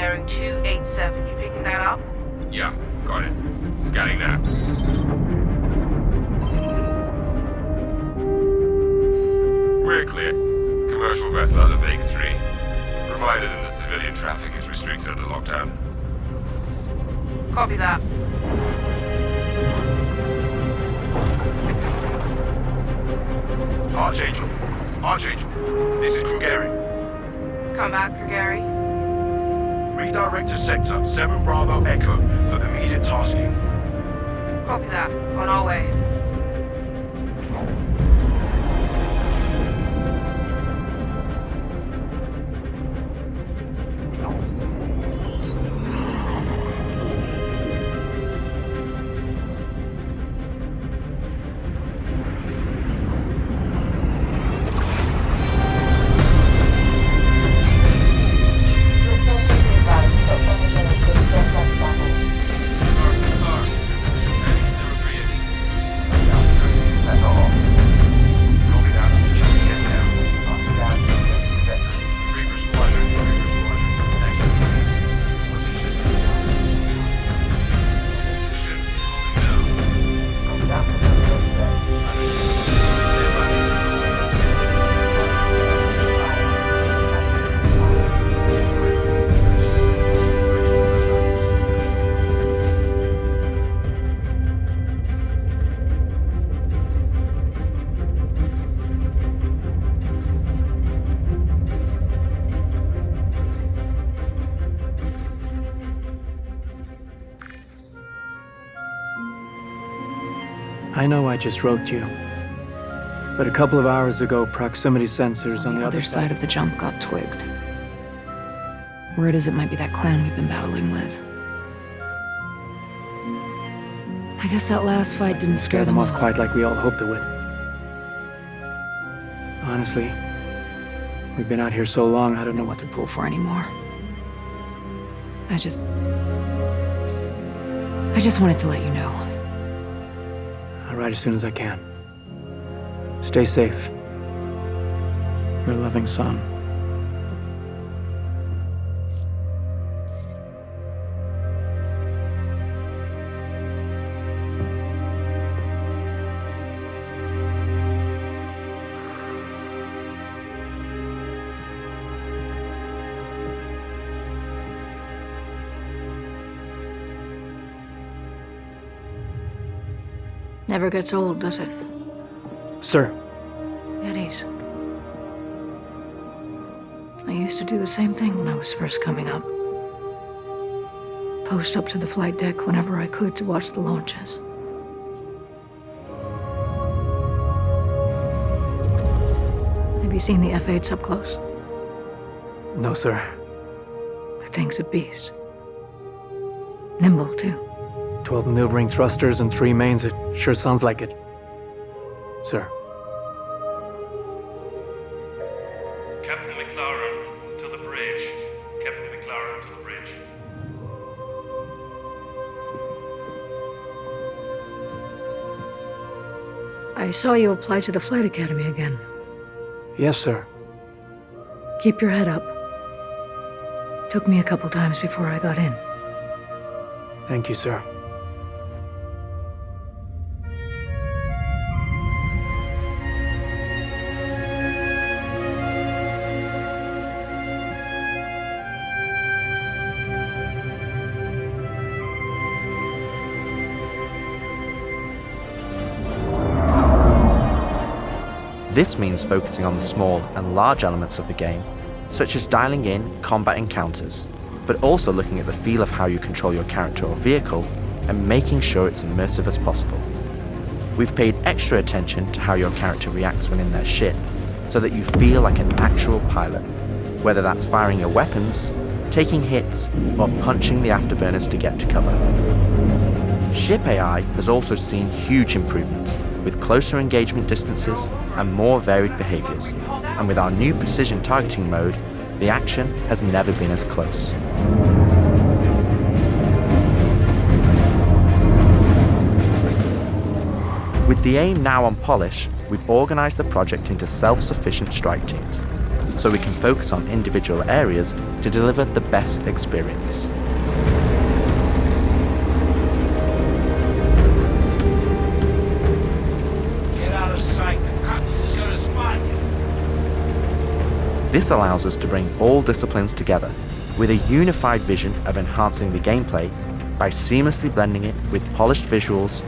bearing 287. You picking that up? Yeah, got it. Scanning now. We're clear. Commercial vessel out of Vega 3. Reminder that civilian traffic is restricted under lockdown. Copy that. Archangel. Archangel. This is Krugeri. Come back, Krugeri. Redirect to Sector 7 Bravo Echo for immediate tasking. Copy that. On our way. I know I just wrote you, but a couple of hours ago, proximity sensors on the other side of the jump got twigged. Word is it might be that clan we've been battling with. I guess that last fight didn't scare them off quite like we all hoped it would. Honestly, we've been out here so long, I don't know what to pull for anymore. I just wanted to let you know. I'll write as soon as I can. Stay safe. Your loving son. Never gets old, does it? Sir. Eddies. I used to do the same thing when I was first coming up. Post up to the flight deck whenever I could to watch the launches. Have you seen the F-8s up close? No, sir. The thing's a beast. Nimble, too. 12 maneuvering thrusters and 3 mains. It sure sounds like it. Sir. Captain McLaren, to the bridge. Captain McLaren, to the bridge. I saw you apply to the Flight Academy again. Yes, sir. Keep your head up. Took me a couple times before I got in. Thank you, sir. This means focusing on the small and large elements of the game, such as dialing in combat encounters, but also looking at the feel of how you control your character or vehicle and making sure it's immersive as possible. We've paid extra attention to how your character reacts when in their ship, so that you feel like an actual pilot, whether that's firing your weapons, taking hits, or punching the afterburners to get to cover. Ship AI has also seen huge improvements, with closer engagement distances and more varied behaviors, and with our new precision targeting mode, the action has never been as close. With the aim now on polish, we've organized the project into self-sufficient strike teams. so we can focus on individual areas to deliver the best experience. Get out of sight. The Cutlass is gonna spot you. This allows us to bring all disciplines together with a unified vision of enhancing the gameplay by seamlessly blending it with polished visuals,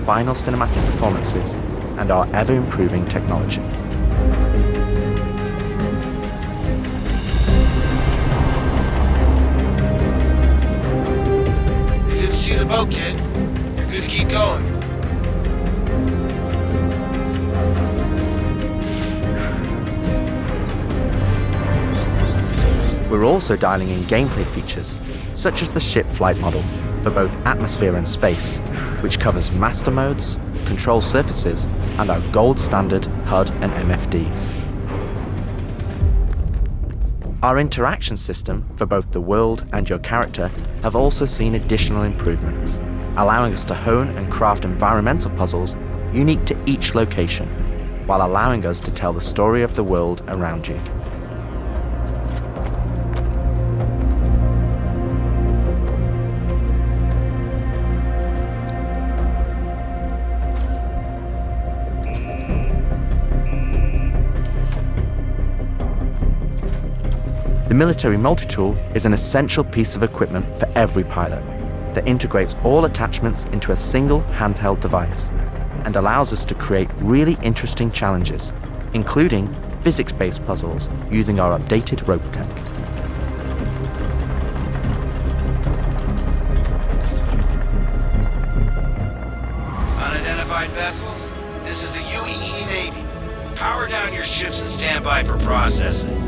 final cinematic performances, and our ever-improving technology. You didn't see the boat, kid. You're good to keep going. We're also dialing in gameplay features, such as the ship flight model for both atmosphere and space, which covers master modes, control surfaces, and our gold standard HUD and MFDs. Our interaction system for both the world and your character have also seen additional improvements, allowing us to hone and craft environmental puzzles unique to each location, while allowing us to tell the story of the world around you. The military multi-tool is an essential piece of equipment for every pilot that integrates all attachments into a single handheld device and allows us to create really interesting challenges, including physics-based puzzles using our updated rope tech. Unidentified vessels? This is the UEE Navy. Power down your ships and stand by for processing.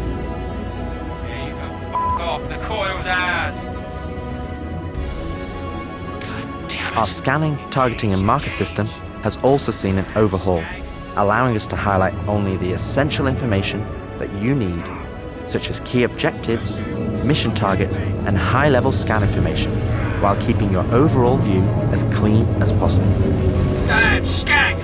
Off, the coil's ours. God damn it. Our scanning, targeting, and marker system has also seen an overhaul, allowing us to highlight only the essential information that you need, such as key objectives, mission targets, and high-level scan information, while keeping your overall view as clean as possible. Damn skank!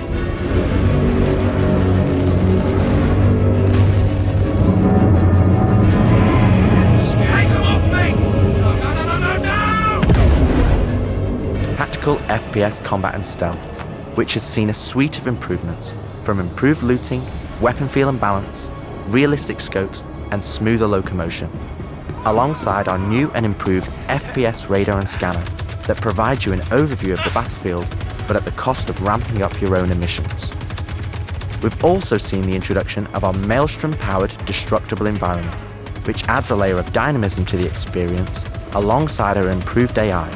Tactical FPS combat and stealth, which has seen a suite of improvements, from improved looting, weapon feel and balance, realistic scopes, and smoother locomotion, alongside our new and improved FPS radar and scanner that provides you an overview of the battlefield, but at the cost of ramping up your own emissions. We've also seen the introduction of our Maelstrom-powered destructible environment, which adds a layer of dynamism to the experience, alongside our improved AI,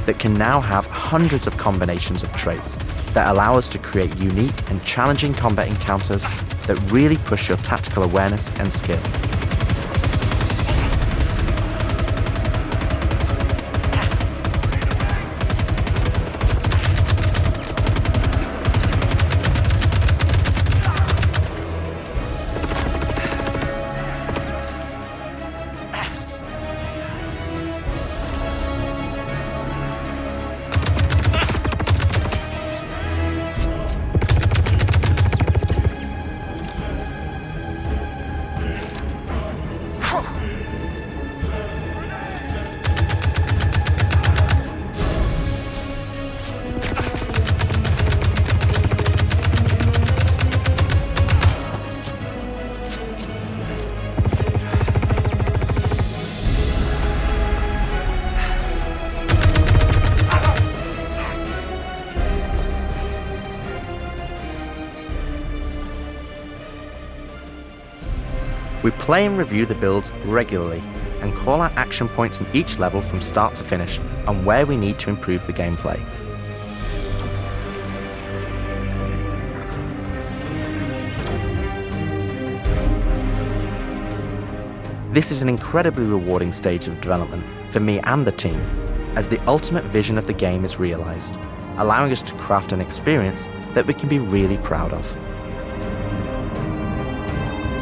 that can now have hundreds of combinations of traits that allow us to create unique and challenging combat encounters that really push your tactical awareness and skill. We play and review the builds regularly and call out action points in each level from start to finish on where we need to improve the gameplay. This is an incredibly rewarding stage of development for me and the team, as the ultimate vision of the game is realized, allowing us to craft an experience that we can be really proud of.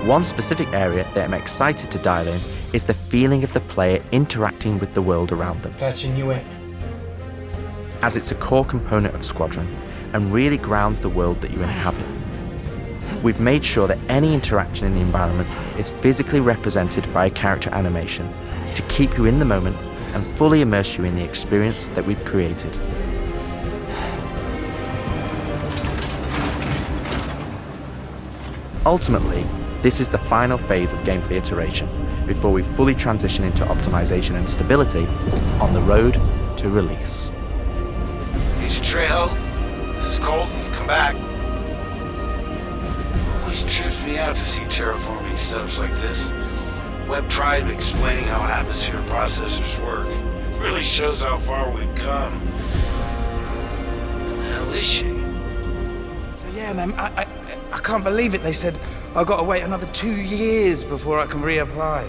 One specific area that I'm excited to dial in is the feeling of the player interacting with the world around them. Patching you in. As it's a core component of Squadron and really grounds the world that you inhabit. we've made sure that any interaction in the environment is physically represented by a character animation to keep you in the moment and fully immerse you in the experience that we've created. Ultimately, this is the final phase of gameplay iteration before we fully transition into optimization and stability on the road to release. Agent Trejo, this is Colton. Come back. Always trips me out to see terraforming setups like this. Web tried explaining how atmosphere processors work. Really shows how far we've come. The hell is she? So yeah, man, I can't believe it. They said I've got to wait another 2 years before I can reapply.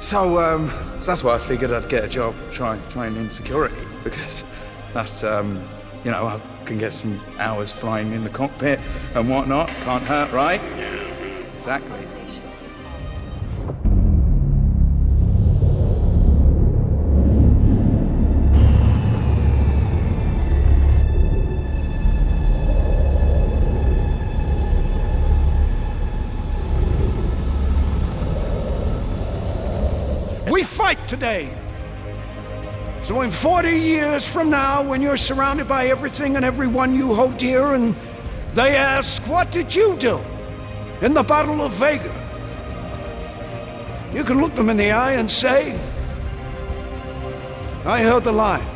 So that's why I figured I'd get a job trying in security, because that's, you know, I can get some hours flying in the cockpit and whatnot. Can't hurt, right? Exactly. We fight today. So in 40 years from now, when you're surrounded by everything and everyone you hold dear, and they ask, what did you do in the Battle of Vega? You can look them in the eye and say, I held the line.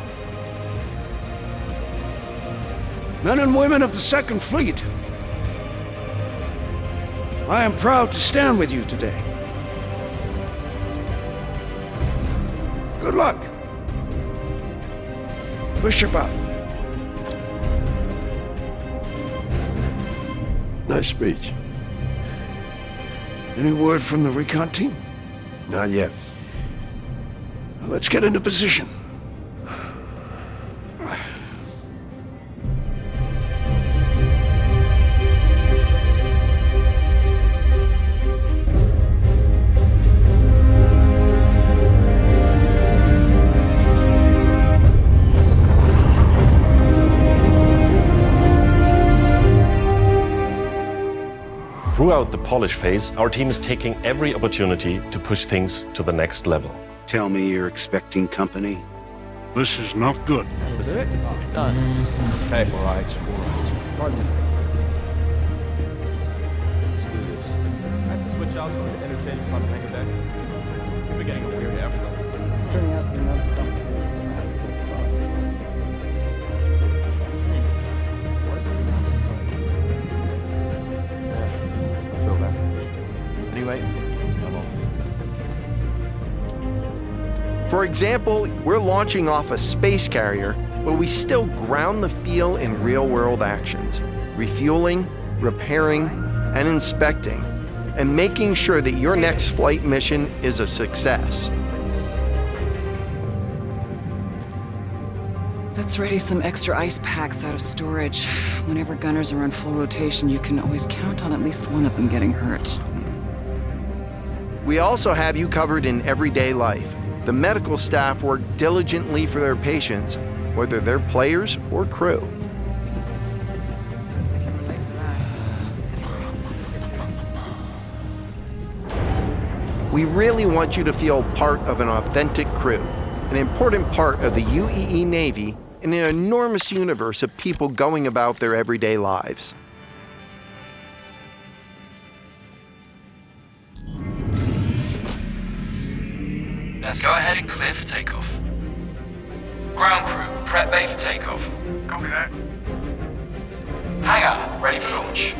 Men and women of the Second Fleet, I am proud to stand with you today. Good luck. Bishop out. Nice speech. Any word from the recon team? Not yet. Well, let's get into position. Throughout the polish phase, our team is taking every opportunity to push things to the next level. Tell me you're expecting company. This is not good. Done. Okay, all right. Pardon me. Let's do this. I have to switch out some of the interchange on the next deck. You're getting a weird airflow. Turning out to be another company. Anyway, I'm off. For example, we're launching off a space carrier, but we still ground the feel in real-world actions, refueling, repairing, and inspecting, and making sure that your next flight mission is a success. Let's ready some extra ice packs out of storage. Whenever gunners are on full rotation, you can always count on at least one of them getting hurt. We also have you covered in everyday life. The medical staff work diligently for their patients, whether they're players or crew. We really want you to feel part of an authentic crew, an important part of the UEE Navy in an enormous universe of people going about their everyday lives. Let's go ahead and clear for takeoff. Ground crew, prep bay for takeoff. Copy that. Hangar, ready for launch.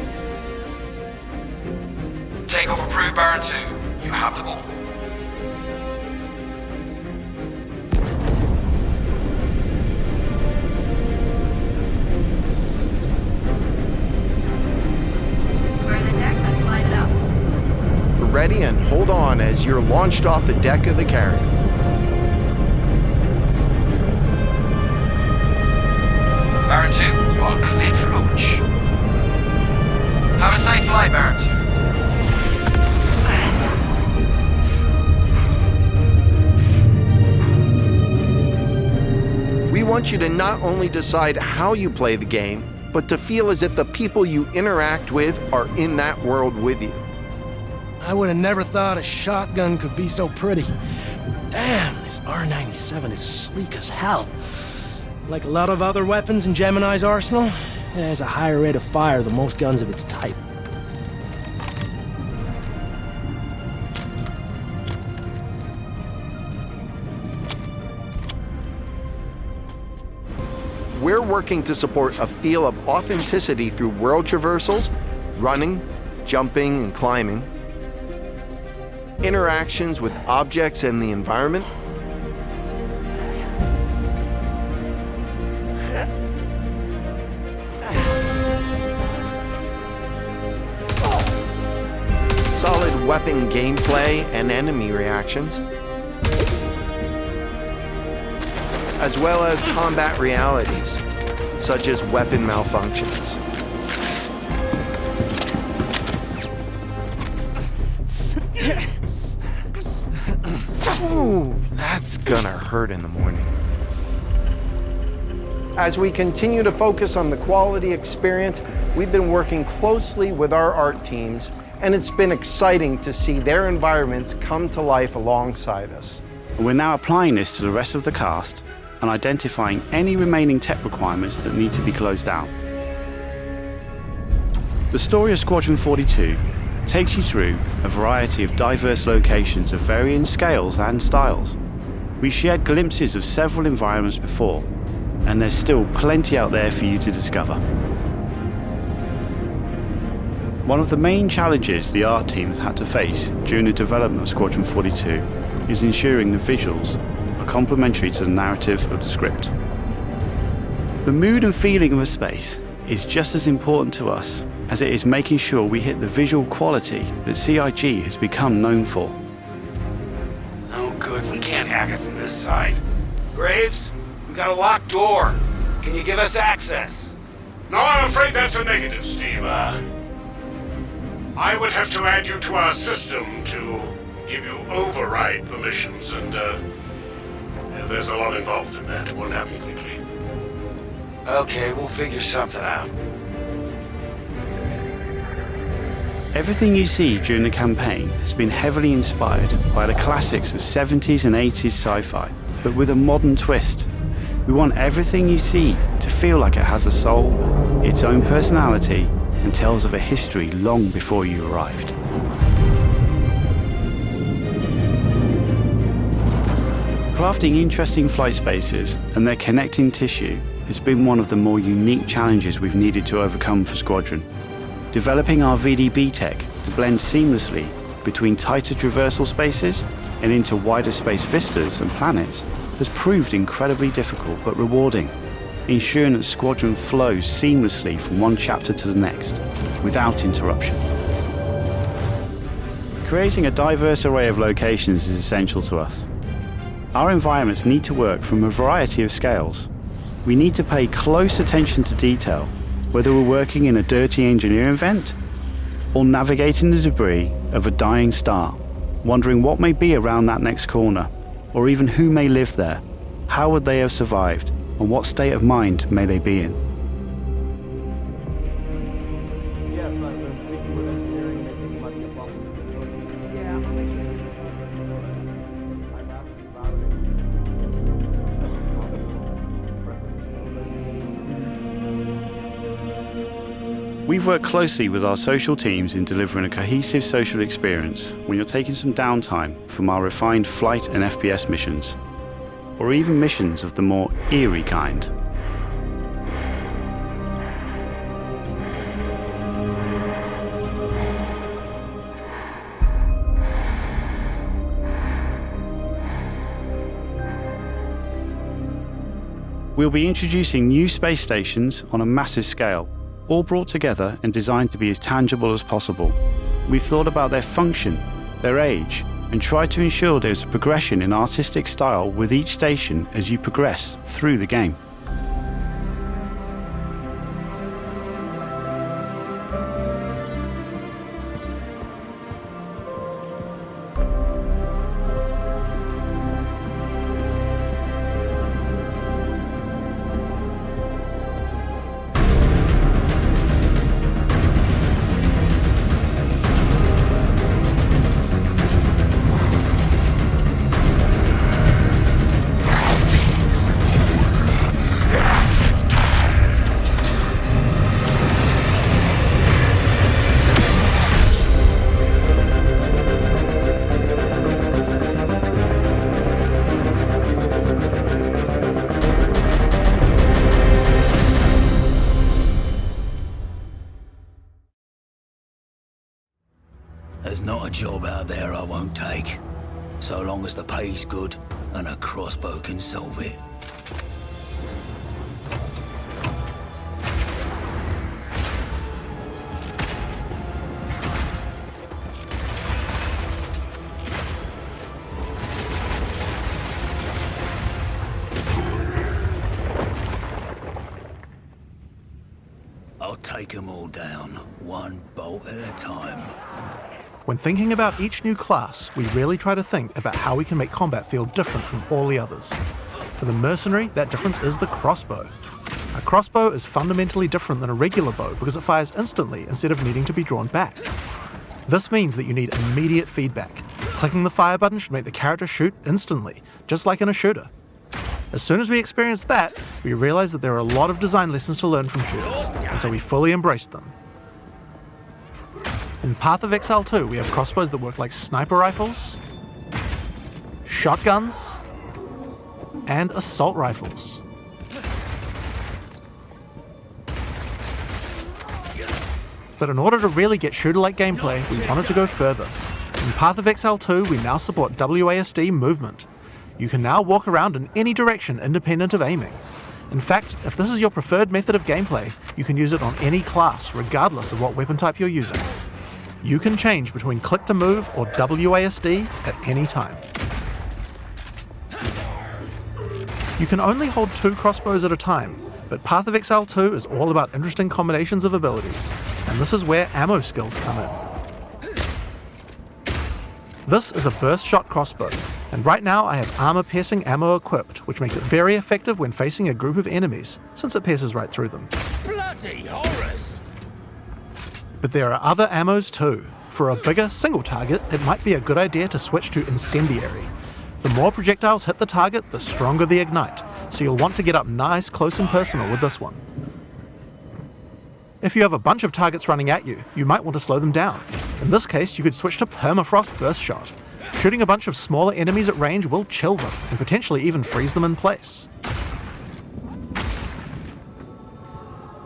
Takeoff approved, Baron 2. You have the ball. Square the deck and line it up. Ready and hold on as you're launched off the deck of the carrier. Baron 2, you are cleared for launch. Have a safe flight, Baron 2. We want you to not only decide how you play the game, but to feel as if the people you interact with are in that world with you. I would have never thought a shotgun could be so pretty. Damn, this R97 is sleek as hell. Like a lot of other weapons in Gemini's arsenal, it has a higher rate of fire than most guns of its type. We're working to support a feel of authenticity through world traversals, running, jumping, and climbing, interactions with objects and the environment, solid weapon gameplay and enemy reactions, as well as combat realities, such as weapon malfunctions. Ooh, that's gonna hurt in the morning. As we continue to focus on the quality experience, we've been working closely with our art teams, and it's been exciting to see their environments come to life alongside us. We're now applying this to the rest of the cast and identifying any remaining tech requirements that need to be closed out. The story of Squadron 42 takes you through a variety of diverse locations of varying scales and styles. We shared glimpses of several environments before, and there's still plenty out there for you to discover. One of the main challenges the art team has had to face during the development of Squadron 42 is ensuring the visuals are complementary to the narrative of the script. The mood and feeling of a space is just as important to us as it is making sure we hit the visual quality that CIG has become known for. No good, we can't hack it from this side. Graves, we got a locked door. Can you give us access? No, I'm afraid that's a negative, Steve. I would have to add you to our system to give you override permissions, and there's a lot involved in that. It won't happen quickly. Okay, we'll figure something out. Everything you see during the campaign has been heavily inspired by the classics of 70s and 80s sci-fi, but with a modern twist. We want everything you see to feel like it has a soul, its own personality, and tells of a history long before you arrived. Crafting interesting flight spaces and their connecting tissue has been one of the more unique challenges we've needed to overcome for Squadron. Developing our VDB tech to blend seamlessly between tighter traversal spaces and into wider space vistas and planets has proved incredibly difficult but rewarding, ensuring that Squadron flows seamlessly from one chapter to the next, without interruption. Creating a diverse array of locations is essential to us. Our environments need to work from a variety of scales. We need to pay close attention to detail, whether we're working in a dirty engineering vent or navigating the debris of a dying star, wondering what may be around that next corner, or even who may live there, how would they have survived, and what state of mind may they be in. We've worked closely with our social teams in delivering a cohesive social experience when you're taking some downtime from our refined flight and FPS missions, or even missions of the more eerie kind. We'll be introducing new space stations on a massive scale, all brought together and designed to be as tangible as possible. We've thought about their function, their age, and tried to ensure there's a progression in artistic style with each station as you progress through the game. A job out there I won't take, so long as the pay's good and a crossbow can solve it. I'll take them all down, one bolt at a time. When thinking about each new class, we really try to think about how we can make combat feel different from all the others. For the mercenary, that difference is the crossbow. A crossbow is fundamentally different than a regular bow because it fires instantly instead of needing to be drawn back. This means that you need immediate feedback. Clicking the fire button should make the character shoot instantly, just like in a shooter. As soon as we experienced that, we realized that there are a lot of design lessons to learn from shooters, and so we fully embraced them. In Path of Exile 2, we have crossbows that work like sniper rifles, shotguns, and assault rifles. But in order to really get shooter-like gameplay, we wanted to go further. In Path of Exile 2, we now support WASD movement. You can now walk around in any direction independent of aiming. In fact, if this is your preferred method of gameplay, you can use it on any class, regardless of what weapon type you're using. You can change between click to move or WASD at any time. You can only hold 2 crossbows at a time, but Path of Exile 2 is all about interesting combinations of abilities, and this is where ammo skills come in. This is a burst shot crossbow, and right now I have armor-piercing ammo equipped, which makes it very effective when facing a group of enemies, since it pierces right through them. Bloody horrors! But there are other ammos too. For a bigger single target, it might be a good idea to switch to incendiary. The more projectiles hit the target, the stronger the ignite, so you'll want to get up nice, close and personal with this one. If you have a bunch of targets running at you, you might want to slow them down. In this case, you could switch to permafrost burst shot. Shooting a bunch of smaller enemies at range will chill them, and potentially even freeze them in place.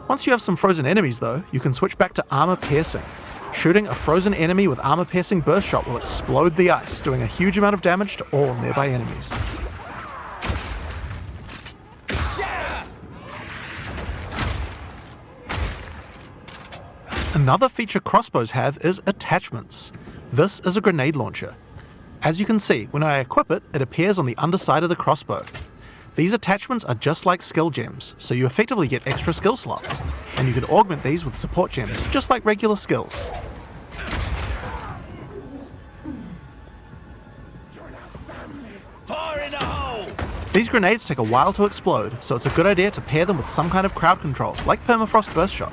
Once you have some frozen enemies though, you can switch back to armor piercing. Shooting a frozen enemy with armor piercing burst shot will explode the ice, doing a huge amount of damage to all nearby enemies. Another feature crossbows have is attachments. This is a grenade launcher. As you can see, when I equip it, it appears on the underside of the crossbow. These attachments are just like skill gems, so you effectively get extra skill slots, and you can augment these with support gems, just like regular skills. Fire in the hole! These grenades take a while to explode, so it's a good idea to pair them with some kind of crowd control, like permafrost burst shot.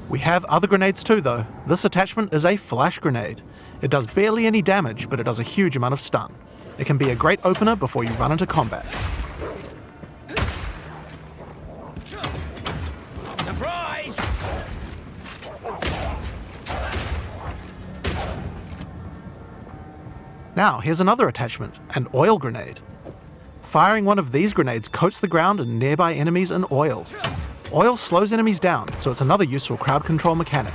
We have other grenades too though. This attachment is a flash grenade. It does barely any damage, but it does a huge amount of stun. It can be a great opener before you run into combat. Surprise! Now here's another attachment, an oil grenade. Firing one of these grenades coats the ground and nearby enemies in oil. Oil slows enemies down, so it's another useful crowd control mechanic.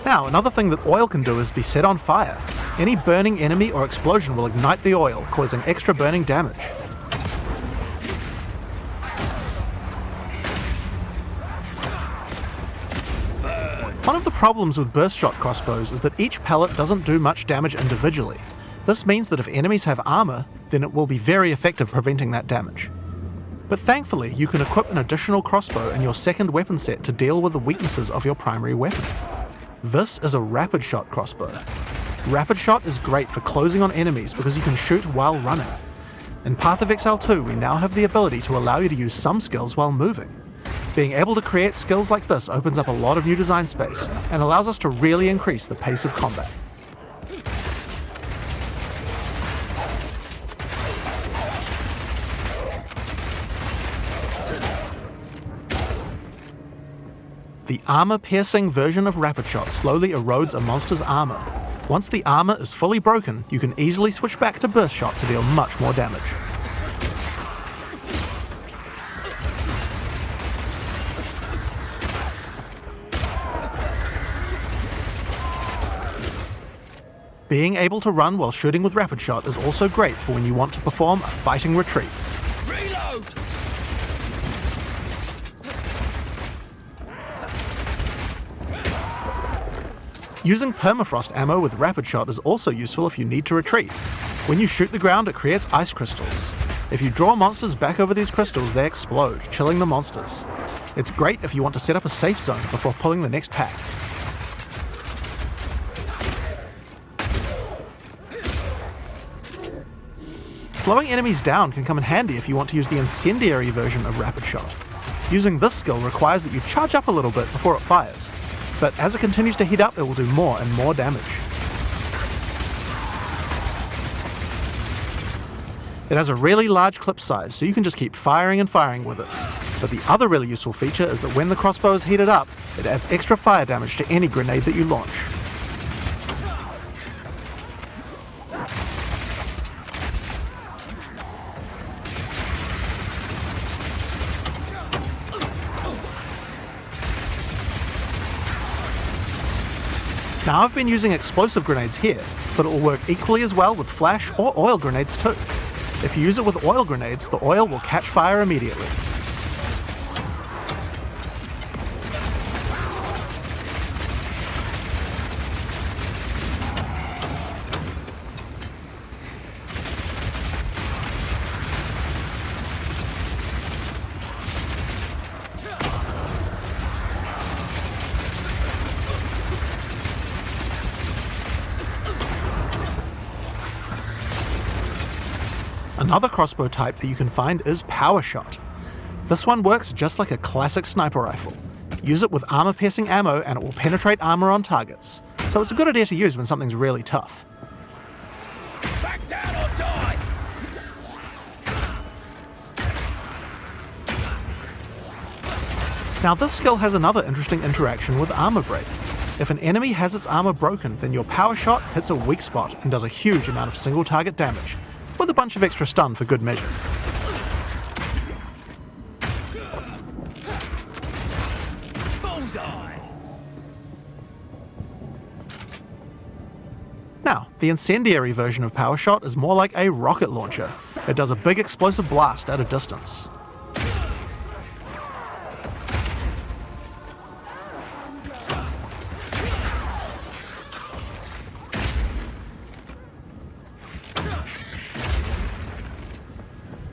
Now, another thing that oil can do is be set on fire. Any burning enemy or explosion will ignite the oil, causing extra burning damage. One of the problems with burst shot crossbows is that each pellet doesn't do much damage individually. This means that if enemies have armor, then it will be very effective preventing that damage. But thankfully, you can equip an additional crossbow in your second weapon set to deal with the weaknesses of your primary weapon. This is a rapid shot crossbow. Rapid shot is great for closing on enemies because you can shoot while running. In Path of Exile 2, we now have the ability to allow you to use some skills while moving. Being able to create skills like this opens up a lot of new design space and allows us to really increase the pace of combat. The armor-piercing version of Rapid Shot slowly erodes a monster's armor. Once the armor is fully broken, you can easily switch back to Burst Shot to deal much more damage. Being able to run while shooting with Rapid Shot is also great for when you want to perform a fighting retreat. Reload! Using permafrost ammo with Rapid Shot is also useful if you need to retreat. When you shoot the ground, it creates ice crystals. If you draw monsters back over these crystals, they explode, chilling the monsters. It's great if you want to set up a safe zone before pulling the next pack. Slowing enemies down can come in handy if you want to use the incendiary version of Rapid Shot. Using this skill requires that you charge up a little bit before it fires, but as it continues to heat up, it will do more and more damage. It has a really large clip size, so you can just keep firing and firing with it. But the other really useful feature is that when the crossbow is heated up, it adds extra fire damage to any grenade that you launch. Now I've been using explosive grenades here, but it will work equally as well with flash or oil grenades too. If you use it with oil grenades, the oil will catch fire immediately. Another crossbow type that you can find is Power Shot. This one works just like a classic sniper rifle. Use it with armor-piercing ammo and it will penetrate armor on targets, so it's a good idea to use when something's really tough. Back down or die! Now this skill has another interesting interaction with armor break. If an enemy has its armor broken, then your Power Shot hits a weak spot and does a huge amount of single target damage, with a bunch of extra stun for good measure. Bullseye! Now, the incendiary version of Power Shot is more like a rocket launcher. It does a big explosive blast at a distance.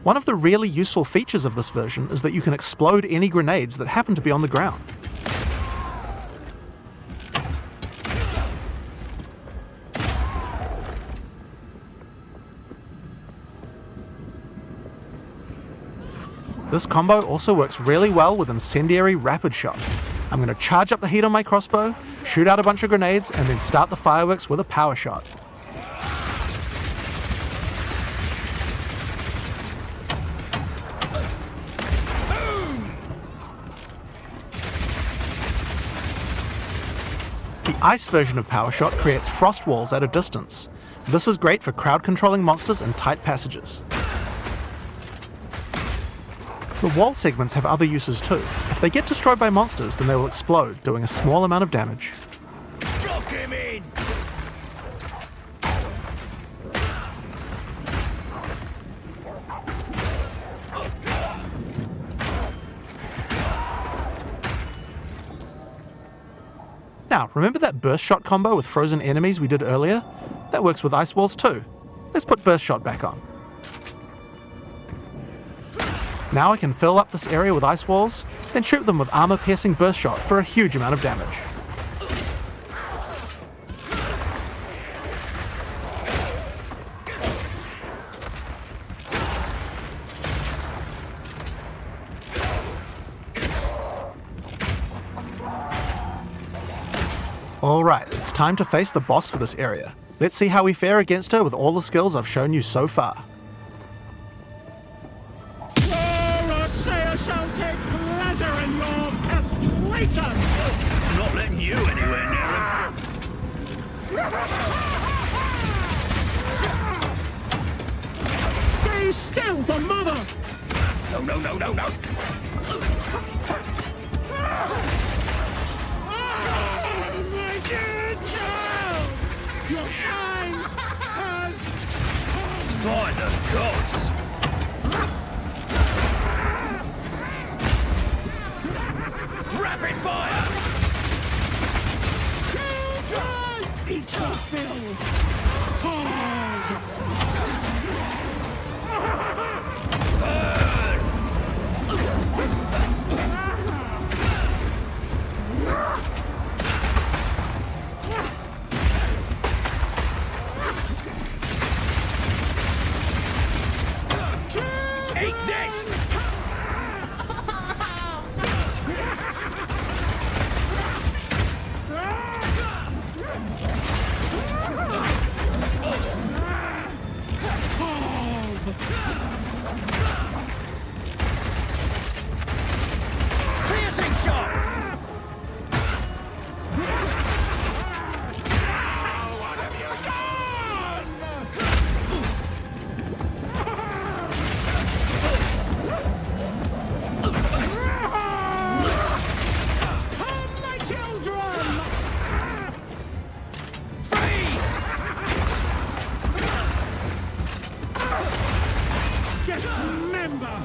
One of the really useful features of this version is that you can explode any grenades that happen to be on the ground. This combo also works really well with incendiary Rapid Shot. I'm going to charge up the heat on my crossbow, shoot out a bunch of grenades, and then start the fireworks with a Power Shot. The ice version of Power Shot creates frost walls at a distance. This is great for crowd controlling monsters in tight passages. The wall segments have other uses too. If they get destroyed by monsters, then they will explode, doing a small amount of damage. Block him in! Now, remember that Burst Shot combo with frozen enemies we did earlier? That works with ice walls too. Let's put Burst Shot back on. Now I can fill up this area with ice walls, then shoot them with armor-piercing Burst Shot for a huge amount of damage. Alright, it's time to face the boss for this area. Let's see how we fare against her with all the skills I've shown you so far. Shall take pleasure in your castration! No, no, no, no, no! My dear child! Your time has come! By the gods! Rapid fire! Children! Eat your fill! Eat this! Piercing shot! What have you done? Come, my children! Freeze! Dismember!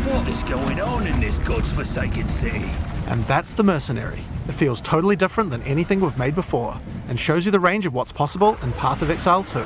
What is going on in this god's-forsaken city? And that's the Mercenary. It feels totally different than anything we've made before, and shows you the range of what's possible in Path of Exile 2.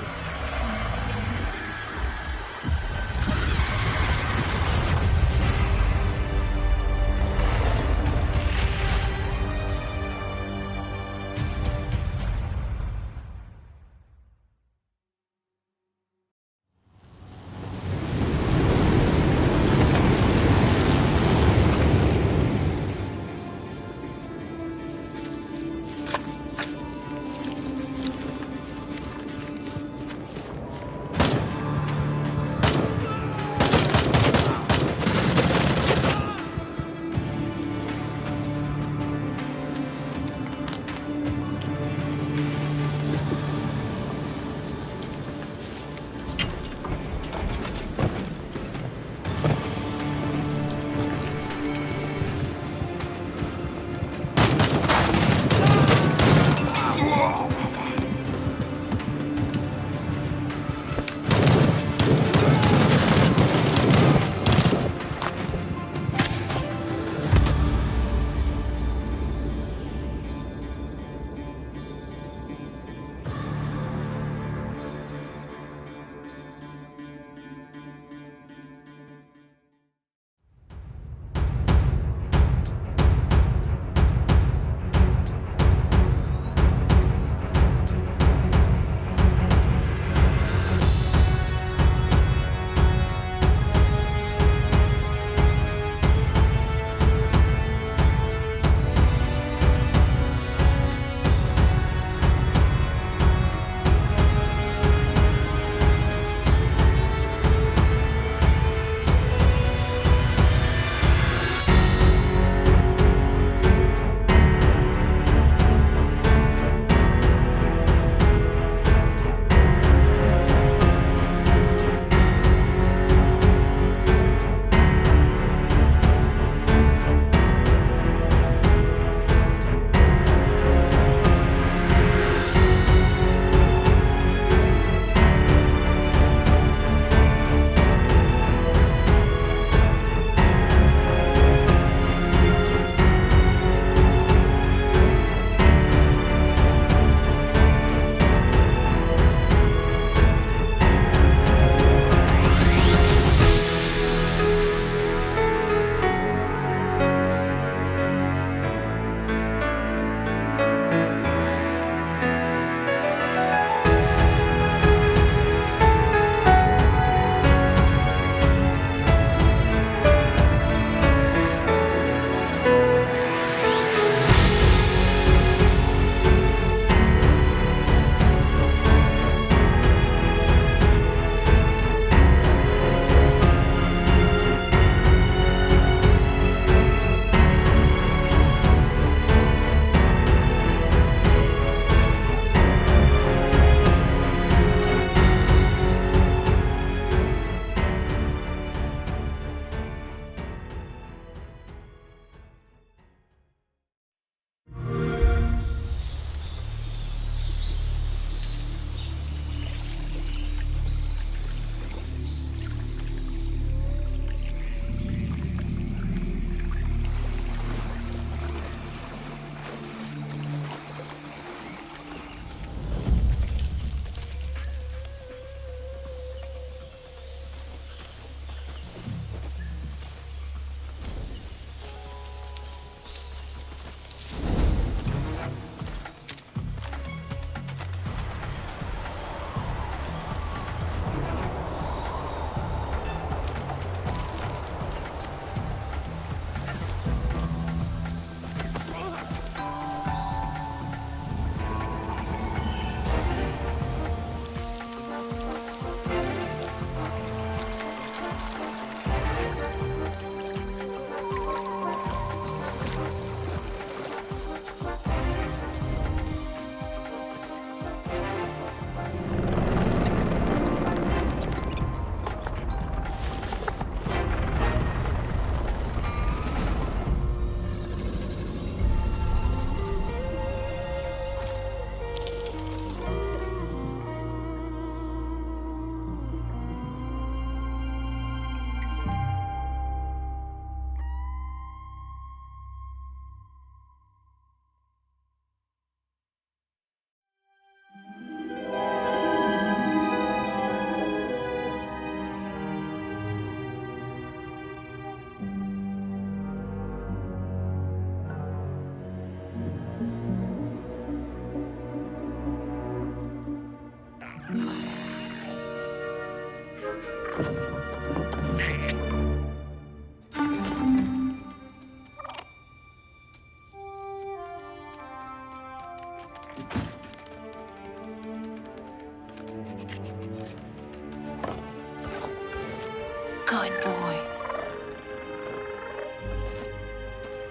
Good boy.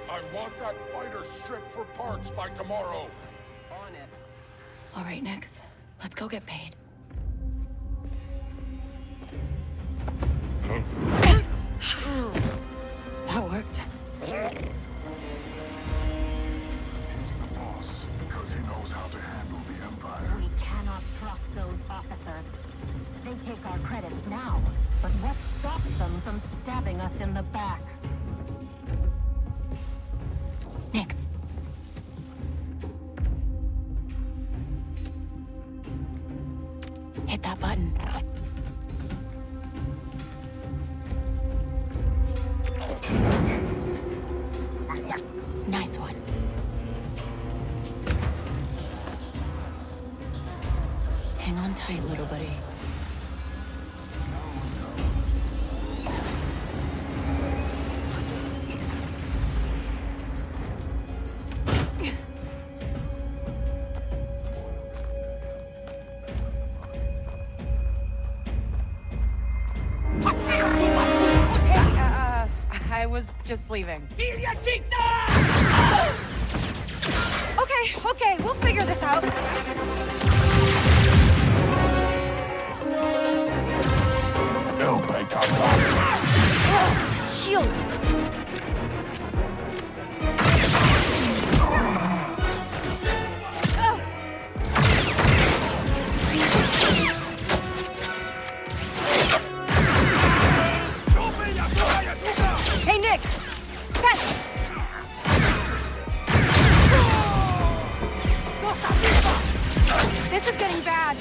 I want that fighter stripped for parts by tomorrow. On it. All right, Nix. Let's go get paid. That worked. Because he knows how to handle the Empire. We cannot trust those officers. They take our credits now, but what stops them from stabbing us in the back? Nix. Hit that button. Nice one. Hang on tight, little buddy. I was just leaving. Okay, we'll figure this out. Shield. Hey, Nick! Catch! This is getting bad.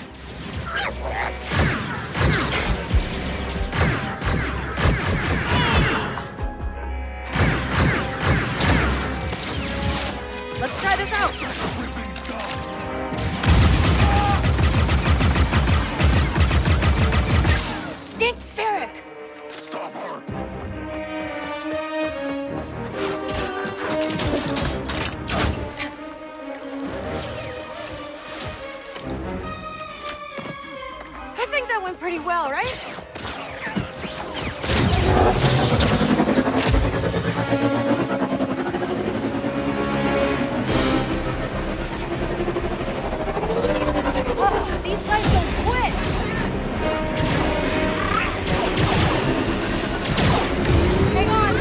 Let's try this out. Dink Ferric! Stop her! I think that went pretty well, right? Oh, these guys don't quit! Hang on!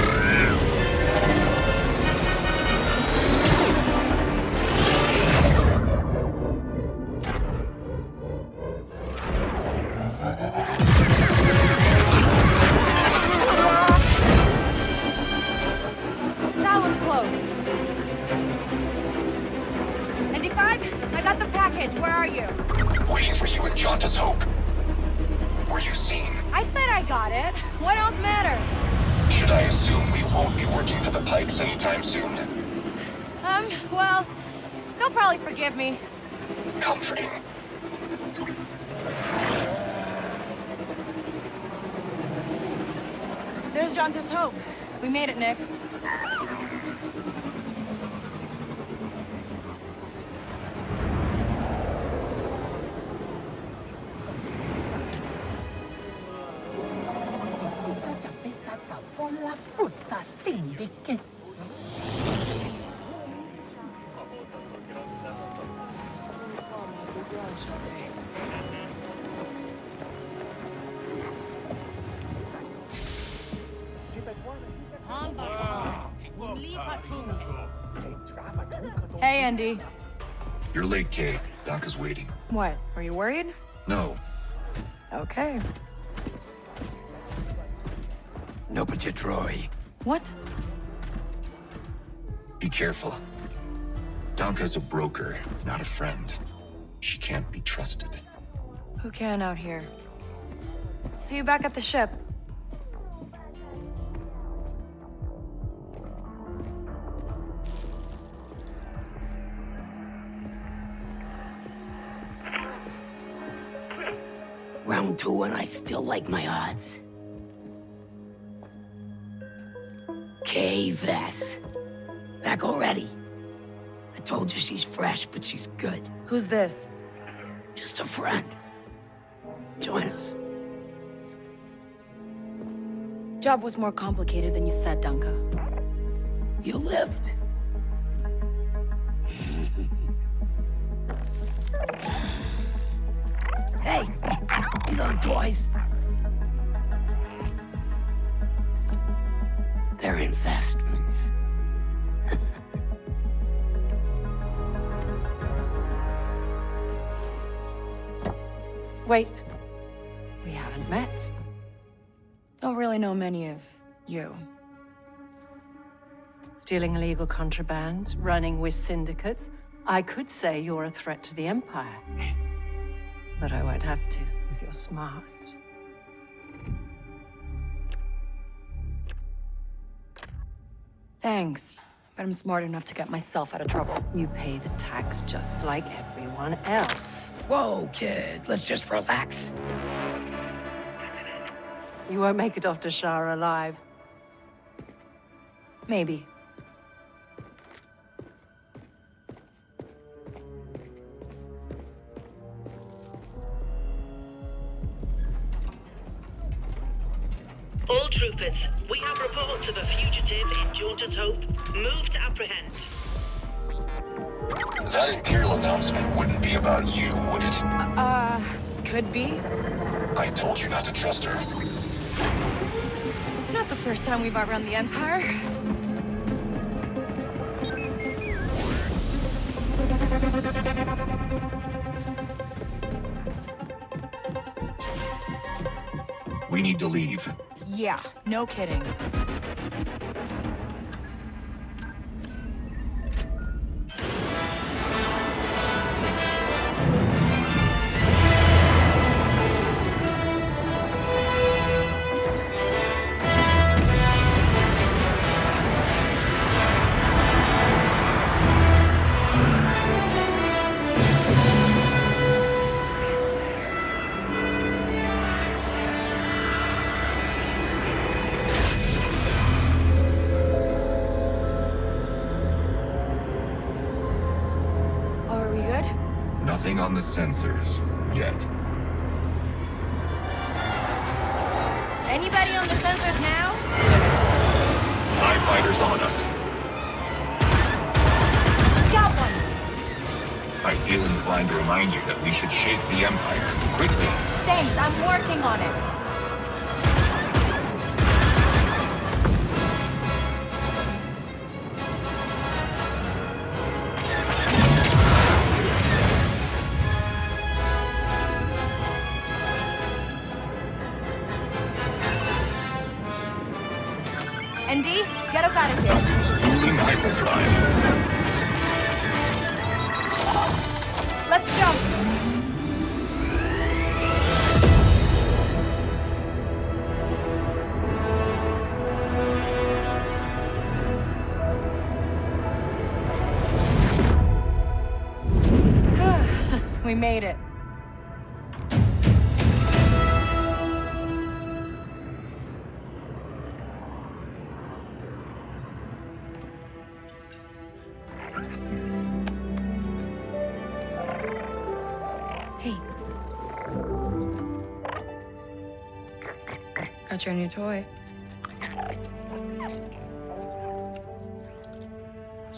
That was close. ND5, I got the package. Where are you? Waiting for you in Jauntus Hope. Were you seen? I said I got it. What else matters? Should I assume we won't be working for the Pikes anytime soon? Well, they'll probably forgive me. Comforting. There's Jauntus Hope. We made it, Nix. La frutta fyndiche. Hey, Andy. You're late, Kay. Donka's waiting. What? Are you worried? No. Okay. No, but you're Troy. What? Be careful. Donka's a broker, not a friend. She can't be trusted. Who can out here? See you back at the ship. Round 2 and I still like my odds. Kay Vess. Back already. I told you she's fresh, but she's good. Who's this? Just a friend. Join us. Job was more complicated than you said, Donka. You lived. Hey, these aren't toys. They're investments. Wait. We haven't met. Don't really know many of you. Stealing illegal contraband, running with syndicates. I could say you're a threat to the Empire. But I won't have to, if you're smart. Thanks. But I'm smart enough to get myself out of trouble. You pay the tax just like everyone else. Whoa, kid, let's just relax. You won't make it off to Shara alive. Maybe. All troopers, we have reports of a fugitive in Jaunter's Hope. Move to apprehend. That Imperial announcement wouldn't be about you, would it? Could be. I told you not to trust her. Not the first time we've outrun the Empire. We need to leave. Yeah, no kidding. Nothing on the sensors yet. Anybody on the sensors now? TIE fighters on us. Got one! I feel inclined to remind you that we should shake the Empire quickly. Thanks, I'm working on it. ND, get us out of here. Dueling hyperdrive. Let's jump. We made it. Hey. Got your new toy.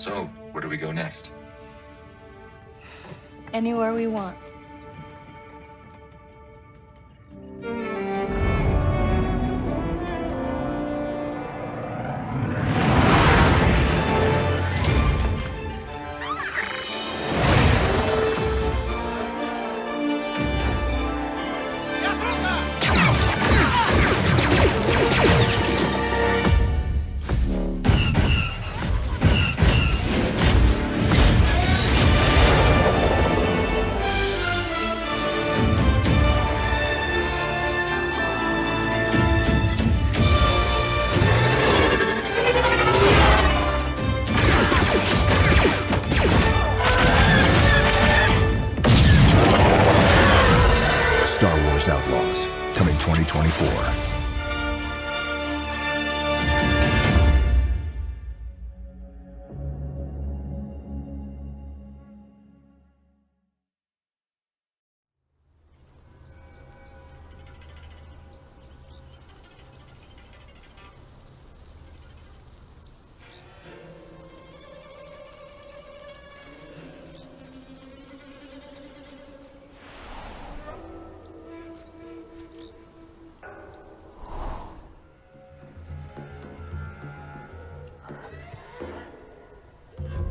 So, where do we go next? Anywhere we want. Star Wars Outlaws, coming 2024.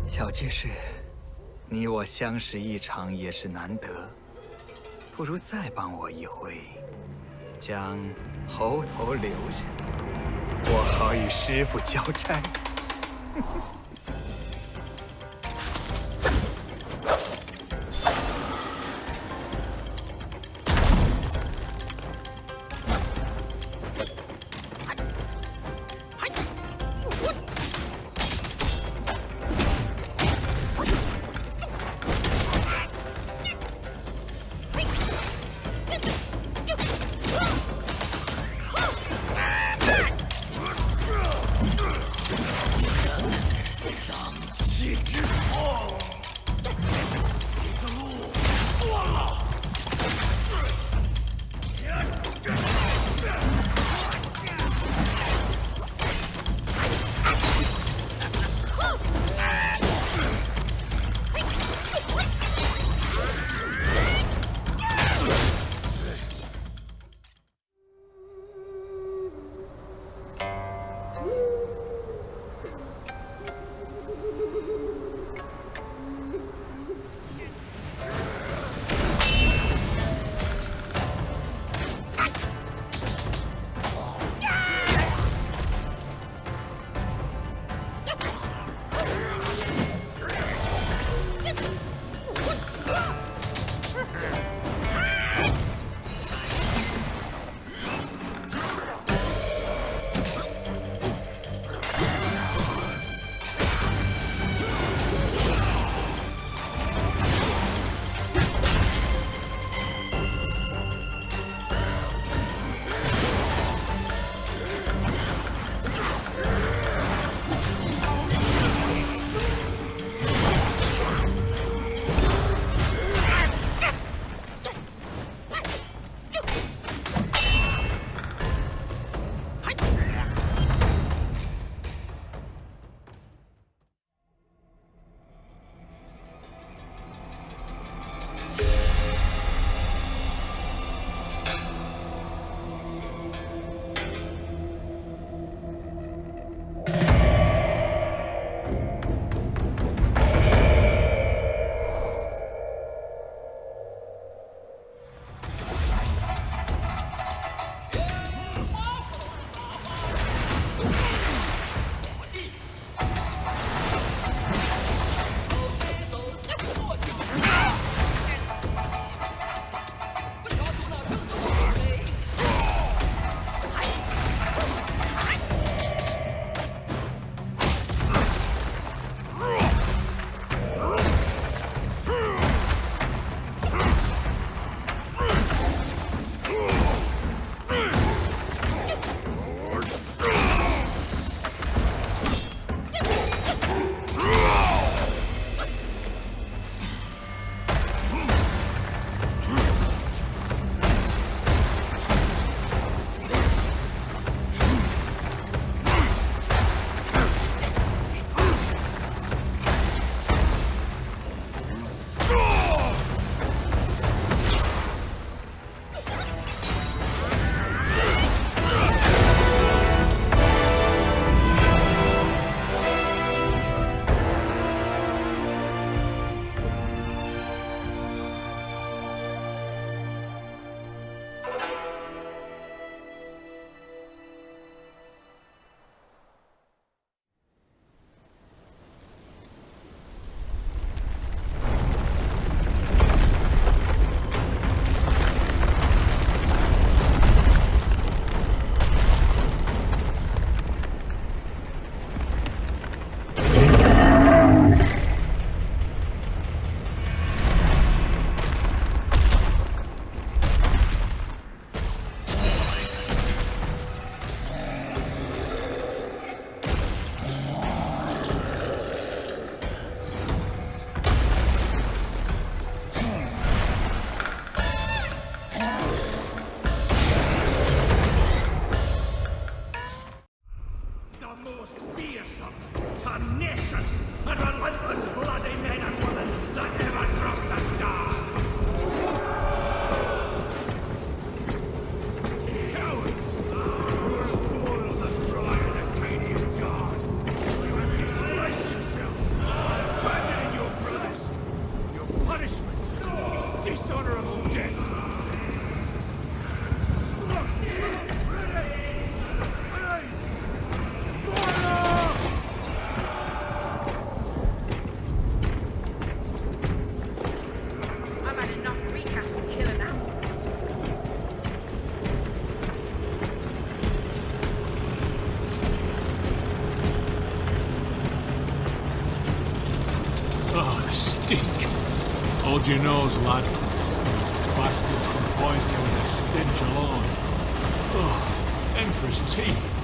小居士，你我相识一场也是难得，不如再帮我一回，将猴头留下，我好与师傅交差。Hold your nose, lad. Bastards can poison you with their stench alone. Oh, Emperor's teeth.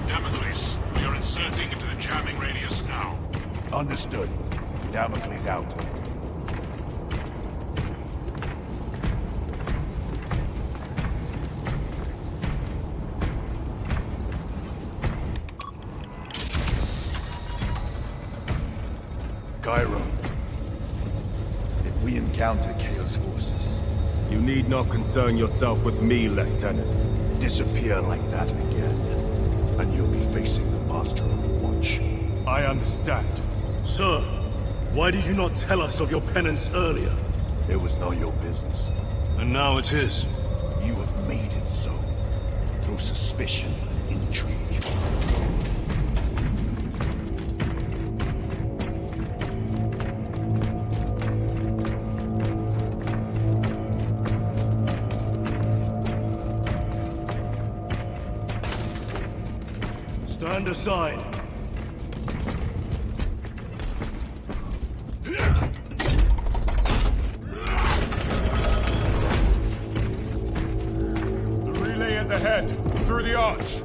Damocles, we are inserting into the jamming radius now. Understood. Damocles out. Cairo. If we encounter Chaos forces, you need not concern yourself with me, Lieutenant. Disappear like that again, and you'll be facing the Master on the Watch. I understand. Sir, why did you not tell us of your penance earlier? It was not your business. And now it is. You have made it so, through suspicion and intrigue. Stand aside. The relay is ahead, through the arch.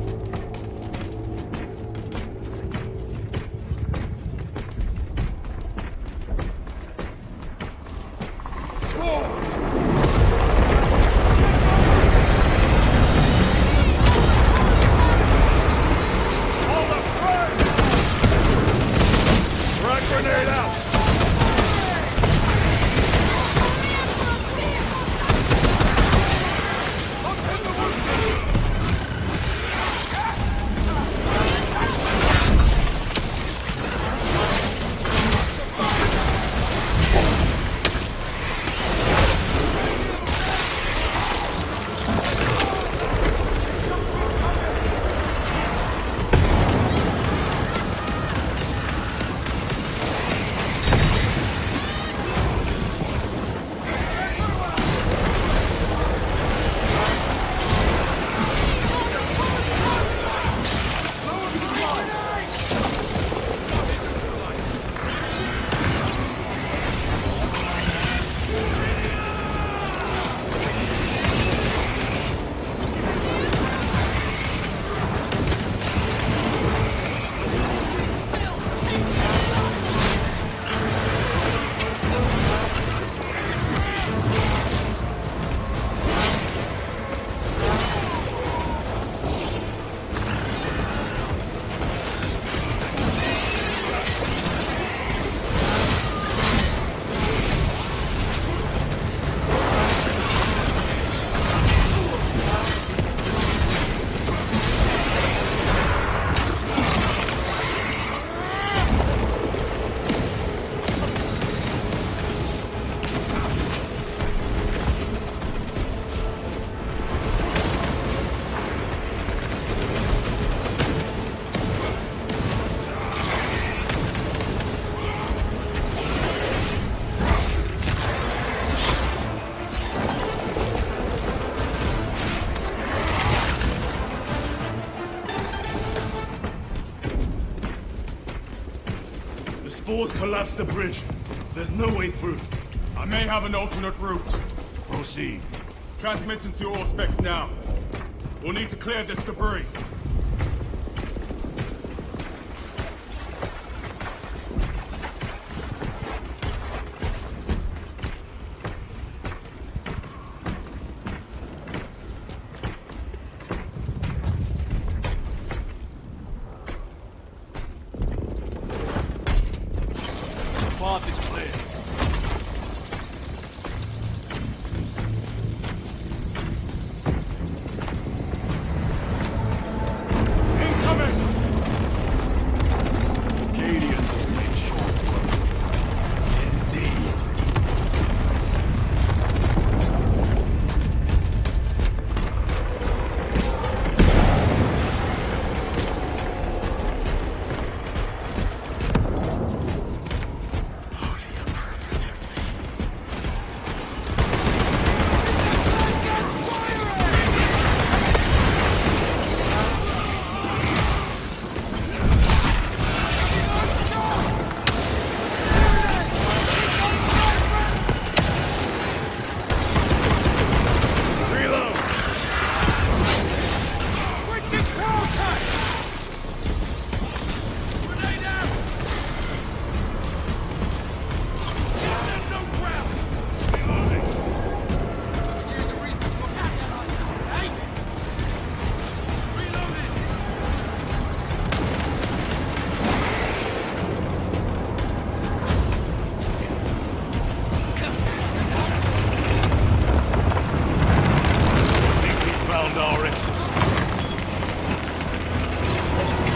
Spores collapsed the bridge. There's no way through. I may have an alternate route. Proceed. Transmitting to all specs now. We'll need to clear this debris. Path is clear. our exit.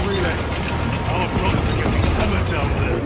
Relay. Our brothers are getting hammered down there.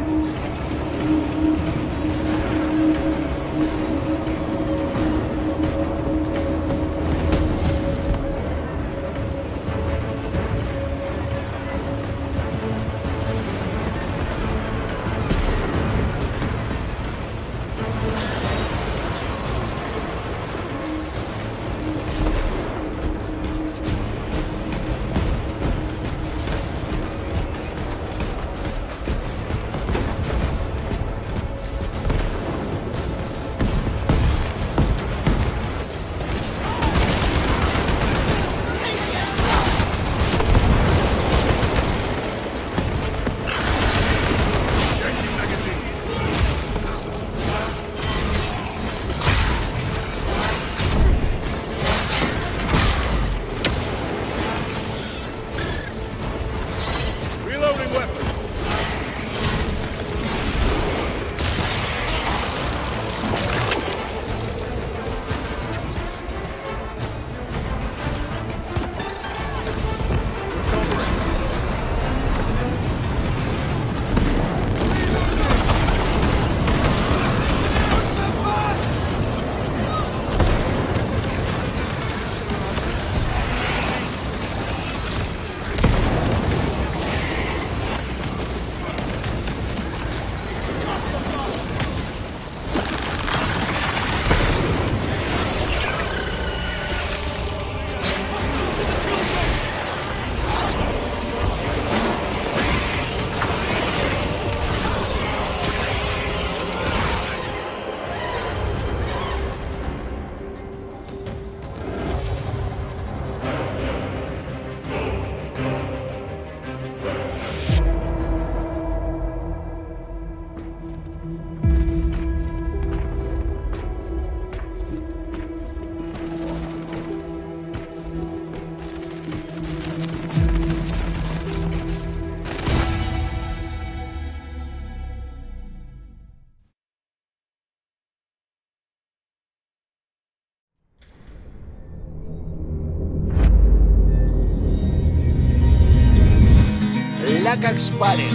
Как спали.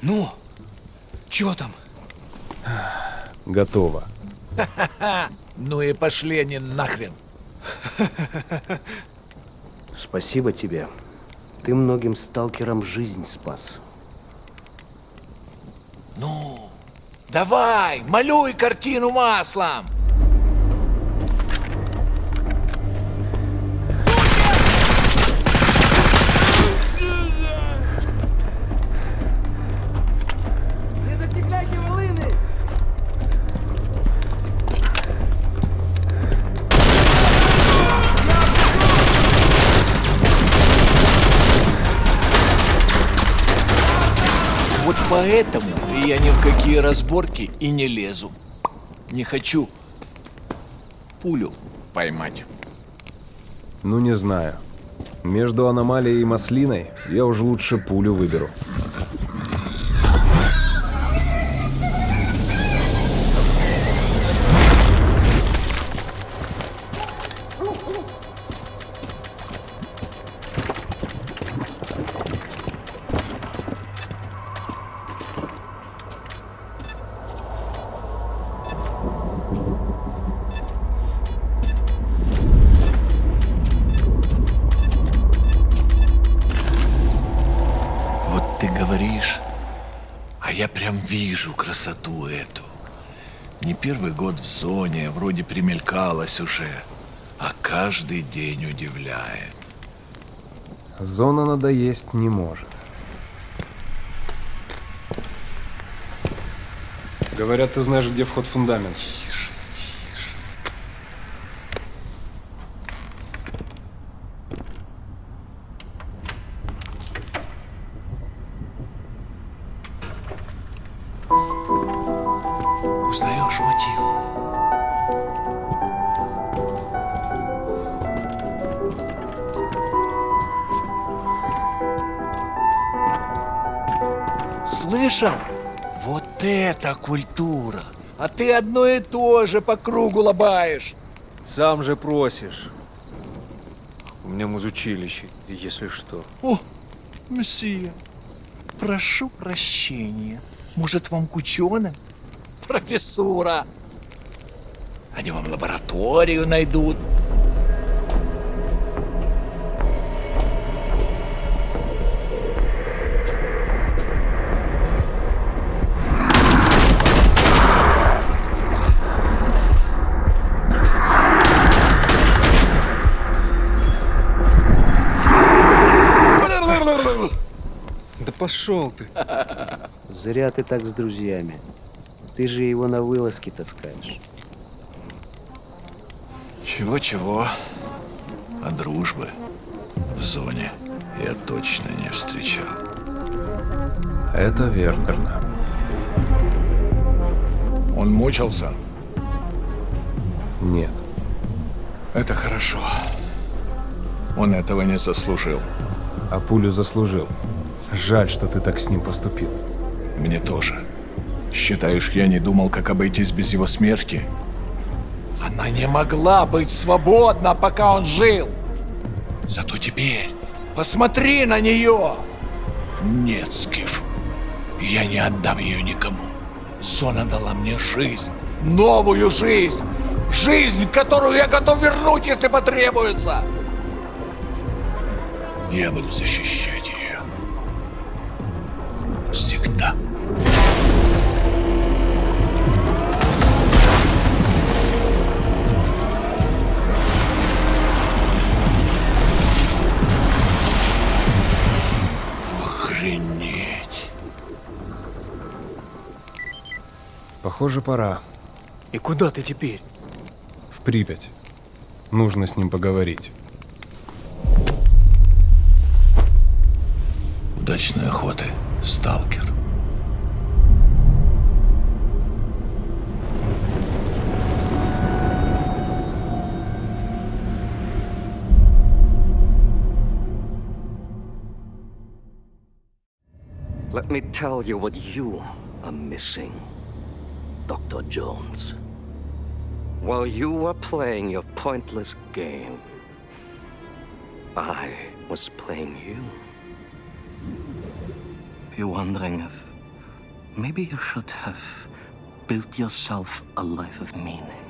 Ну, чё там? Готово. Ну и пошли они нахрен. Спасибо тебе. Ты многим сталкерам жизнь спас. Ну, давай, малюй картину маслом. Вот поэтому я ни в какие разборки и не лезу. Не хочу пулю поймать. Ну, не знаю. Между аномалией и маслиной я уже лучше пулю выберу. Я прям вижу красоту эту. Не первый год в зоне, вроде примелькалась уже, а каждый день удивляет. Зона надоесть не может. Говорят, ты знаешь, где вход в фундамент. Узнаешь мотив? Слышал? Вот это культура! А ты одно и то же по кругу лобаешь. Сам же просишь. У меня музучилище, если что. О, месье, прошу прощения. Может, вам к ученым? Профессура. Они вам лабораторию найдут. Да пошел ты. Зря ты так с друзьями. Ты же его на вылазки таскаешь. Чего-чего, а дружбы в зоне я точно не встречал. Это верно. Он мучился? Нет. Это хорошо. Он этого не заслужил. А пулю заслужил. Жаль, что ты так с ним поступил. Мне тоже. Считаешь, я не думал, как обойтись без его смерти? Она не могла быть свободна, пока он жил. Зато теперь посмотри на нее. Нет, Скиф, я не отдам ее никому. Зона дала мне жизнь, новую жизнь. Жизнь, которую я готов вернуть, если потребуется. Я буду защищать ее. Всегда. Охренеть. Похоже, пора. И куда ты теперь? В Припять. Нужно с ним поговорить. Удачной охоты, сталкер. Let me tell you what you are missing, Dr. Jones. While you were playing your pointless game, I was playing you. You're wondering if maybe you should have built yourself a life of meaning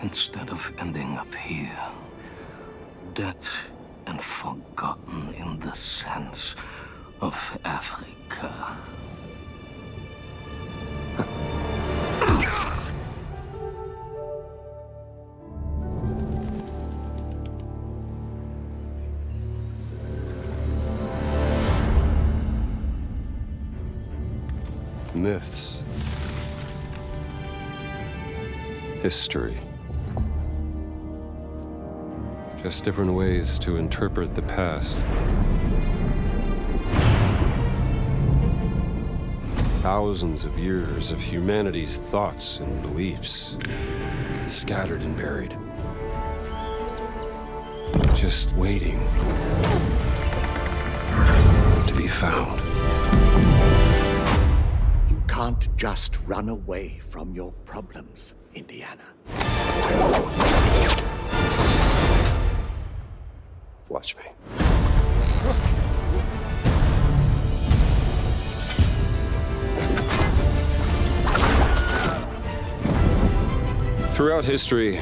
instead of ending up here, dead and forgotten in the sense of Africa. Myths. History. Just different ways to interpret the past. Thousands of years of humanity's thoughts and beliefs, scattered and buried. Just waiting to be found. You can't just run away from your problems, Indiana. Watch me. Throughout history,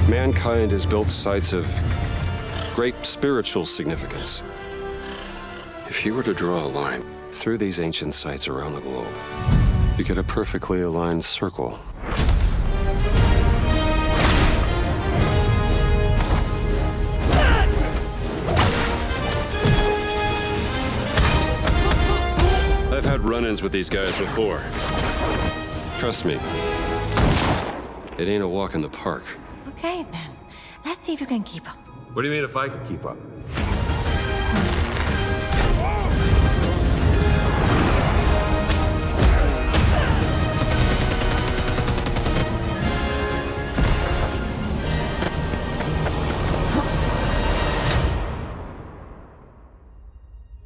mankind has built sites of great spiritual significance. If you were to draw a line through these ancient sites around the globe, you get a perfectly aligned circle. I've had run-ins with these guys before. Trust me, it ain't a walk in the park. Okay, then. Let's see if you can keep up. What do you mean if I can keep up?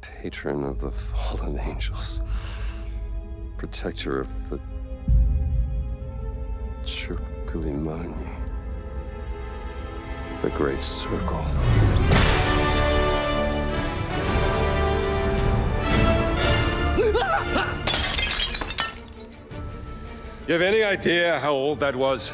Patron of the fallen angels. protector of the Chukulimani, the Great Circle. You have any idea how old that was?